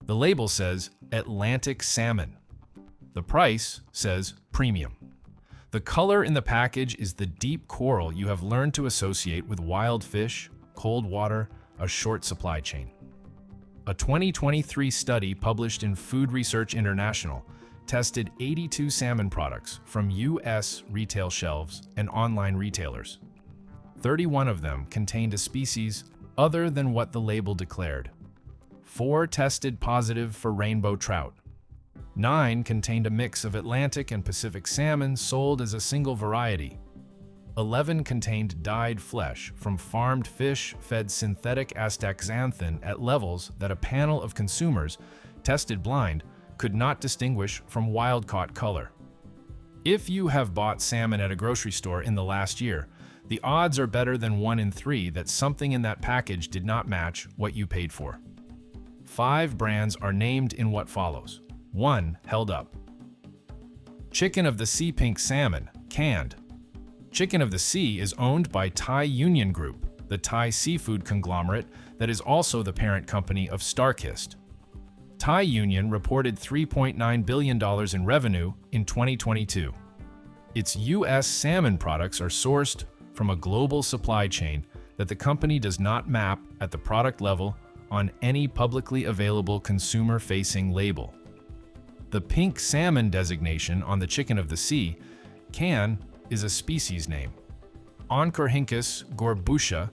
The label says Atlantic salmon. The price says premium. The color in the package is the deep coral you have learned to associate with wild fish, cold water, a short supply chain. A 2023 study published in Food Research International tested 82 salmon products from U.S. retail shelves and online retailers. 31 of them contained a species other than what the label declared. 4 tested positive for rainbow trout. 9 contained a mix of Atlantic and Pacific salmon sold as a single variety. 11 contained dyed flesh from farmed fish fed synthetic astaxanthin at levels that a panel of consumers, tested blind, could not distinguish from wild-caught color. If you have bought salmon at a grocery store in the last year, the odds are better than 1 in 3 that something in that package did not match what you paid for. 5 brands are named in what follows. 1 held up. Chicken of the Sea Pink Salmon, canned. Chicken of the Sea is owned by Thai Union Group, the Thai seafood conglomerate that is also the parent company of Starkist. Thai Union reported $3.9 billion in revenue in 2022. Its U.S. salmon products are sourced from a global supply chain that the company does not map at the product level on any publicly available consumer-facing label. The pink salmon designation on the Chicken of the Sea can is a species name. Oncorhynchus gorbutia,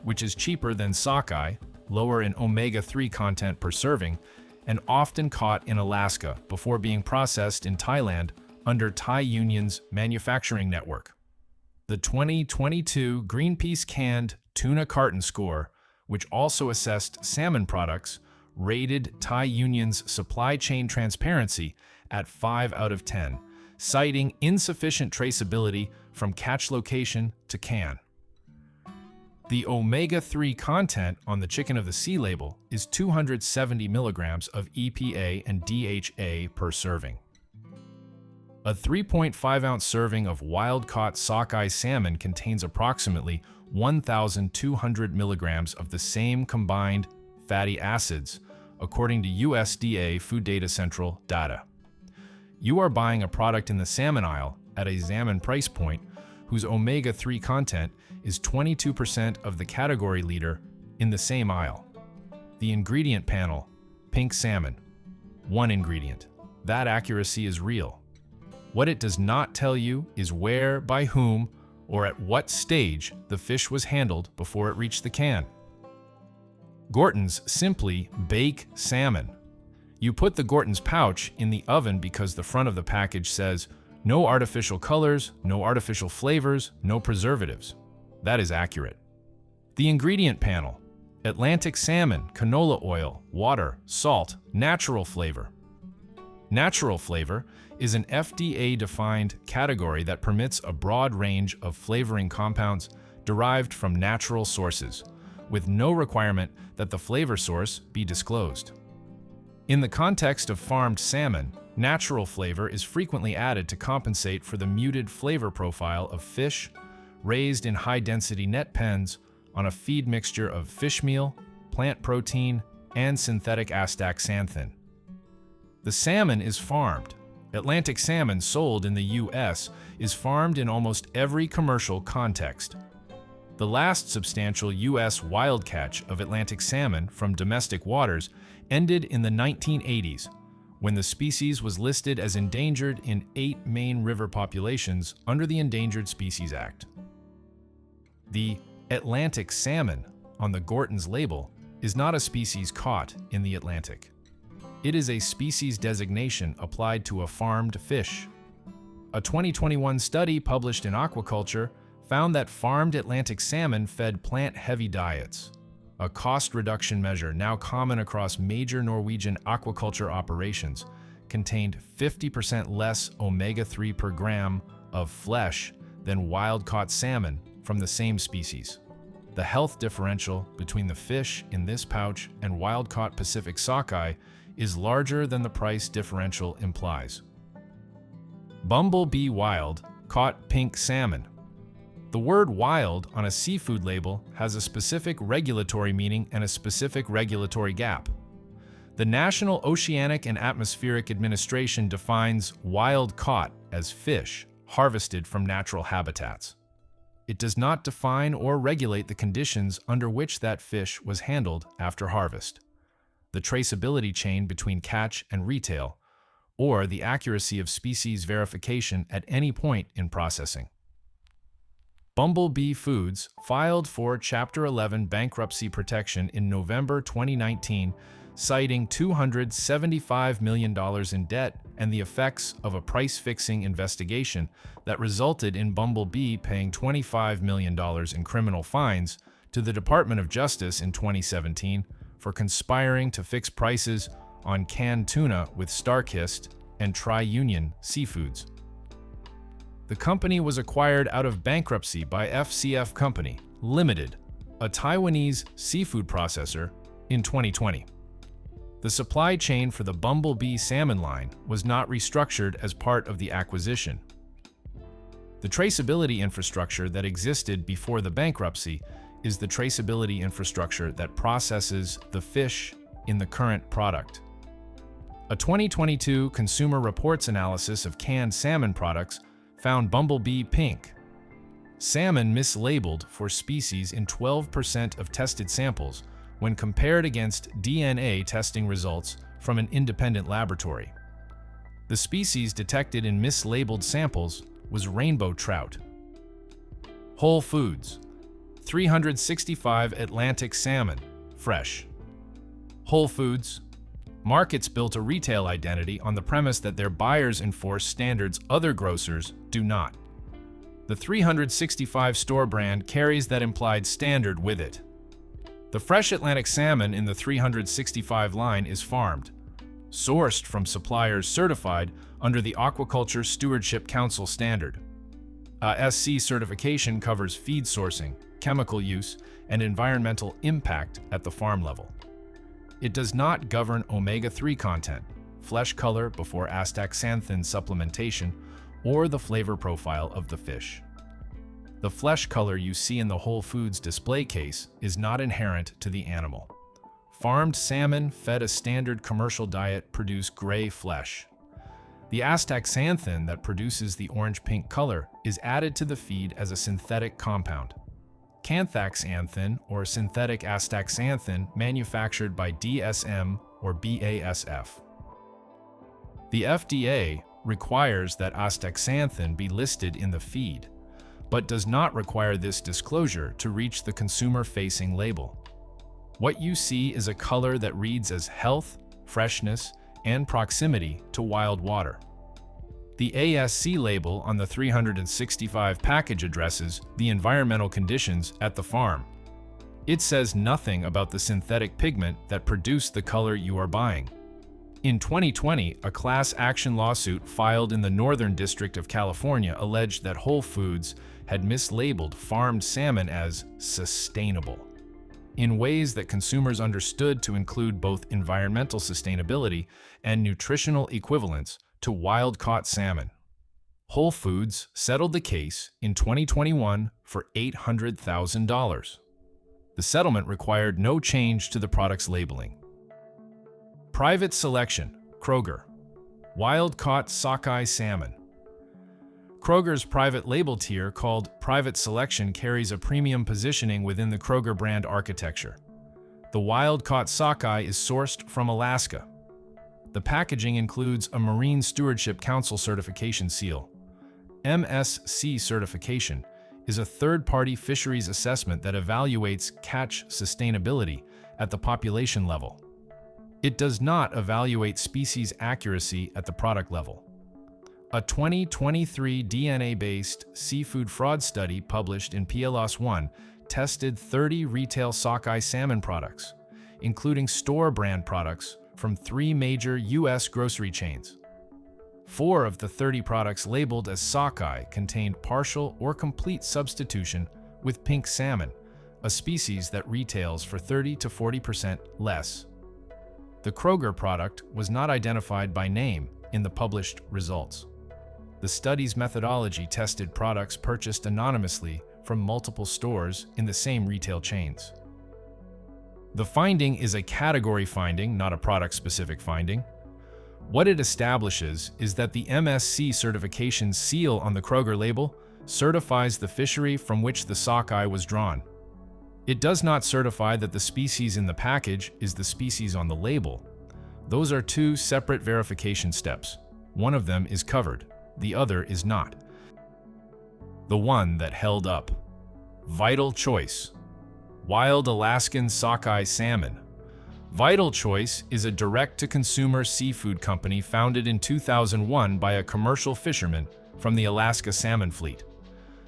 which is cheaper than sockeye, lower in omega-3 content per serving, and often caught in Alaska before being processed in Thailand under Thai Union's manufacturing network. The 2022 Greenpeace Canned Tuna Carton Score, which also assessed salmon products, rated Thai Union's supply chain transparency at 5 out of 10, citing insufficient traceability from catch location to can. The omega-3 content on the Chicken of the Sea label is 270 milligrams of EPA and DHA per serving. A 3.5-ounce serving of wild-caught sockeye salmon contains approximately 1,200 milligrams of the same combined fatty acids, according to USDA Food Data Central data. You are buying a product in the salmon aisle at a salmon price point whose omega-3 content is 22% of the category leader in the same aisle. The ingredient panel, pink salmon. 1 ingredient. That accuracy is real. What it does not tell you is where, by whom, or at what stage the fish was handled before it reached the can. Gorton's simply bake salmon. You put the Gorton's pouch in the oven because the front of the package says, no artificial colors, no artificial flavors, no preservatives. That is accurate. The ingredient panel: Atlantic salmon, canola oil, water, salt, natural flavor. Natural flavor is an FDA-defined category that permits a broad range of flavoring compounds derived from natural sources, with no requirement that the flavor source be disclosed. In the context of farmed salmon, natural flavor is frequently added to compensate for the muted flavor profile of fish raised in high-density net pens on a feed mixture of fish meal, plant protein, and synthetic astaxanthin. The salmon is farmed. Atlantic salmon sold in the U.S. is farmed in almost every commercial context. The last substantial U.S. wild catch of Atlantic salmon from domestic waters ended in the 1980s, when the species was listed as endangered in 8 main river populations under the Endangered Species Act. The Atlantic salmon on the Gorton's label is not a species caught in the Atlantic. It is a species designation applied to a farmed fish. A 2021 study published in Aquaculture found that farmed Atlantic salmon fed plant-heavy diets, a cost reduction measure now common across major Norwegian aquaculture operations, contained 50% less omega-3 per gram of flesh than wild-caught salmon from the same species. The health differential between the fish in this pouch and wild-caught Pacific sockeye is larger than the price differential implies. Bumblebee Wild caught pink salmon. The word wild on a seafood label has a specific regulatory meaning and a specific regulatory gap. The National Oceanic and Atmospheric Administration defines wild-caught as fish harvested from natural habitats. It does not define or regulate the conditions under which that fish was handled after harvest, the traceability chain between catch and retail, or the accuracy of species verification at any point in processing. Bumblebee Foods filed for Chapter 11 bankruptcy protection in November 2019, citing $275 million in debt and the effects of a price-fixing investigation that resulted in Bumblebee paying $25 million in criminal fines to the Department of Justice in 2017 for conspiring to fix prices on canned tuna with StarKist and Tri-Union Seafoods. The company was acquired out of bankruptcy by FCF Company Limited, a Taiwanese seafood processor, in 2020. The supply chain for the Bumblebee salmon line was not restructured as part of the acquisition. The traceability infrastructure that existed before the bankruptcy is the traceability infrastructure that processes the fish in the current product. A 2022 Consumer Reports analysis of canned salmon products found Bumblebee pink salmon mislabeled for species in 12% of tested samples when compared against DNA testing results from an independent laboratory. The species detected in mislabeled samples was rainbow trout. Whole Foods, 365 Atlantic salmon, fresh. Whole Foods markets built a retail identity on the premise that their buyers enforce standards other grocers do not. The 365 store brand carries that implied standard with it. The fresh Atlantic salmon in the 365 line is farmed, sourced from suppliers certified under the Aquaculture Stewardship Council standard. A SC certification covers feed sourcing, chemical use, and environmental impact at the farm level. It does not govern omega-3 content, flesh color before astaxanthin supplementation, or the flavor profile of the fish. The flesh color you see in the Whole Foods display case is not inherent to the animal. Farmed salmon fed a standard commercial diet produce gray flesh. The astaxanthin that produces the orange-pink color is added to the feed as a synthetic compound. Canthaxanthin, or synthetic astaxanthin, manufactured by DSM or BASF. The FDA requires that astaxanthin be listed in the feed, but does not require this disclosure to reach the consumer-facing label. What you see is a color that reads as health, freshness, and proximity to wild water. The ASC label on the 365 package addresses the environmental conditions at the farm. It says nothing about the synthetic pigment that produced the color you are buying. In 2020, a class action lawsuit filed in the Northern District of California alleged that Whole Foods had mislabeled farmed salmon as sustainable in ways that consumers understood to include both environmental sustainability and nutritional equivalence to wild-caught salmon. Whole Foods settled the case in 2021 for $800,000. The settlement required no change to the product's labeling. Private Selection, Kroger. Wild-caught sockeye salmon. Kroger's private label tier, called Private Selection, carries a premium positioning within the Kroger brand architecture. The wild-caught sockeye is sourced from Alaska. The packaging includes a Marine Stewardship Council certification seal. MSC certification is a third-party fisheries assessment that evaluates catch sustainability at the population level. It does not evaluate species accuracy at the product level. A 2023 DNA-based seafood fraud study published in PLOS One tested 30 retail sockeye salmon products, including store brand products from 3 major U.S. grocery chains. 4 of the 30 products labeled as sockeye contained partial or complete substitution with pink salmon, a species that retails for 30 to 40% less. The Kroger product was not identified by name in the published results. The study's methodology tested products purchased anonymously from multiple stores in the same retail chains. The finding is a category finding, not a product-specific finding. What it establishes is that the MSC certification seal on the Kroger label certifies the fishery from which the sockeye was drawn. It does not certify that the species in the package is the species on the label. Those are two separate verification steps. One of them is covered, the other is not. The one that held up. Vital Choice. Wild Alaskan Sockeye Salmon. Vital Choice is a direct-to-consumer seafood company founded in 2001 by a commercial fisherman from the Alaska salmon fleet.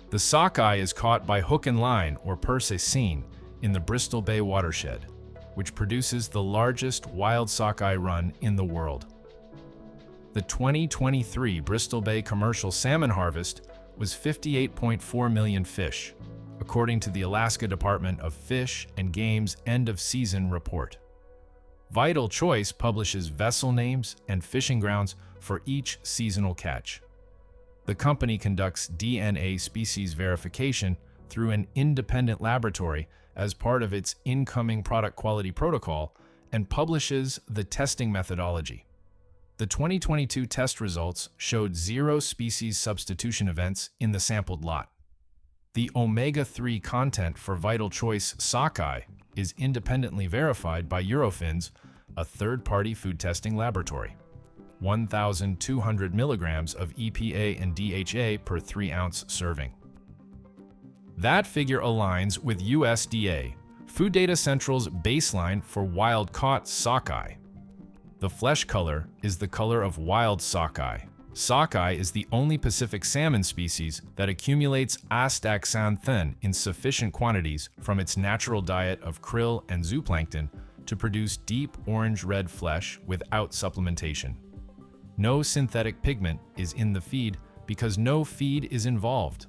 The sockeye is caught by hook and line, or purse seine, in the Bristol Bay watershed, which produces the largest wild sockeye run in the world. The 2023 Bristol Bay commercial salmon harvest was 58.4 million fish, according to the Alaska Department of Fish and Game's end-of-season report. Vital Choice publishes vessel names and fishing grounds for each seasonal catch. The company conducts DNA species verification through an independent laboratory as part of its incoming product quality protocol and publishes the testing methodology. The 2022 test results showed 0 species substitution events in the sampled lot. The omega-3 content for Vital Choice sockeye is independently verified by Eurofins, a third-party food testing laboratory. 1,200 milligrams of EPA and DHA per 3-ounce serving. That figure aligns with USDA, Food Data Central's baseline for wild-caught sockeye. The flesh color is the color of wild sockeye. Sockeye is the only Pacific salmon species that accumulates astaxanthin in sufficient quantities from its natural diet of krill and zooplankton to produce deep orange-red flesh without supplementation. No synthetic pigment is in the feed because no feed is involved.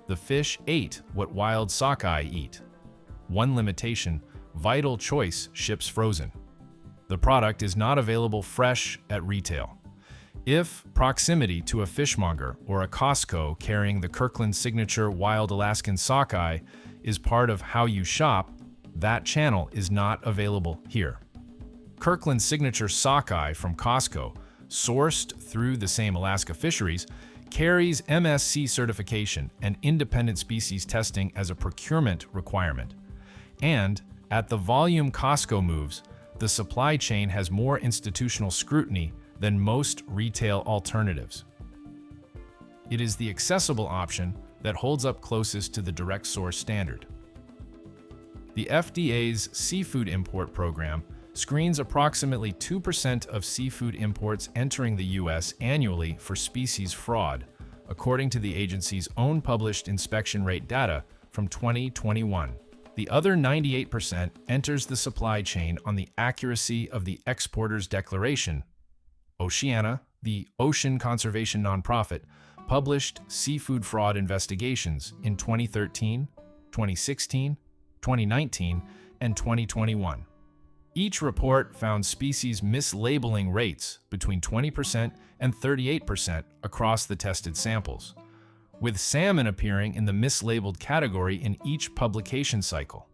The fish ate what wild sockeye eat. One limitation: Vital Choice ships frozen. The product is not available fresh at retail. If proximity to a fishmonger or a Costco carrying the Kirkland Signature Wild Alaskan Sockeye is part of how you shop, that channel is not available here. Kirkland Signature Sockeye from Costco, sourced through the same Alaska fisheries, carries MSC certification and independent species testing as a procurement requirement. And at the volume Costco moves, the supply chain has more institutional scrutiny than most retail alternatives. It is the accessible option that holds up closest to the direct source standard. The FDA's seafood import program screens approximately 2% of seafood imports entering the U.S. annually for species fraud, according to the agency's own published inspection rate data from 2021. The other 98% enters the supply chain on the accuracy of the exporter's declaration. Oceana, the ocean conservation nonprofit, published seafood fraud investigations in 2013, 2016, 2019, and 2021. Each report found species mislabeling rates between 20% and 38% across the tested samples, with salmon appearing in the mislabeled category in each publication cycle.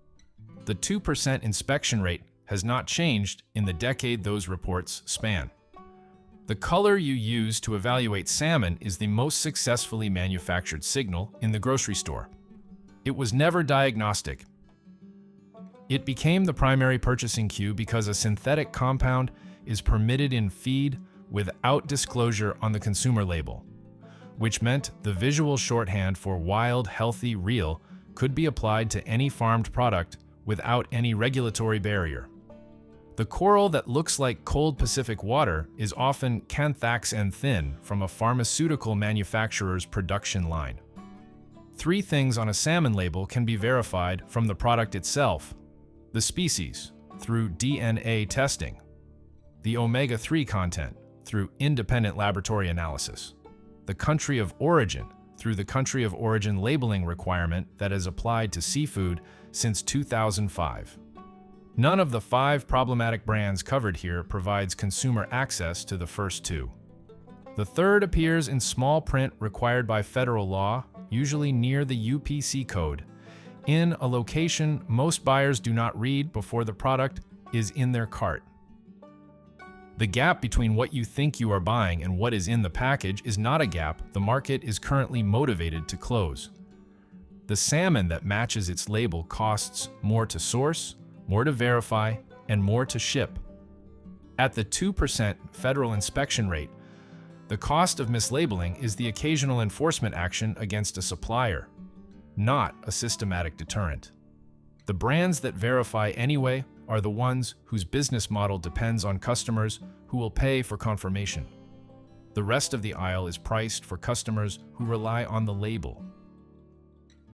The 2% inspection rate has not changed in the decade those reports span. The color you use to evaluate salmon is the most successfully manufactured signal in the grocery store. It was never diagnostic. It became the primary purchasing cue because a synthetic compound is permitted in feed without disclosure on the consumer label, which meant the visual shorthand for wild, healthy, real could be applied to any farmed product without any regulatory barrier. The coral that looks like cold Pacific water is often canthaxanthin from a pharmaceutical manufacturer's production line. 3 things on a salmon label can be verified from the product itself: the species, through DNA testing; the omega-3 content, through independent laboratory analysis; the country of origin, through the country of origin labeling requirement that is applied to seafood since 2005. None of the 5 problematic brands covered here provides consumer access to the first 2. The third appears in small print required by federal law, usually near the UPC code. in a location most buyers do not read before the product is in their cart. The gap between what you think you are buying and what is in the package is not a gap the market is currently motivated to close. The salmon that matches its label costs more to source, more to verify, and more to ship. At the 2% federal inspection rate, the cost of mislabeling is the occasional enforcement action against a supplier, not a systematic deterrent. The brands that verify anyway are the ones whose business model depends on customers who will pay for confirmation. The rest of the aisle is priced for customers who rely on the label.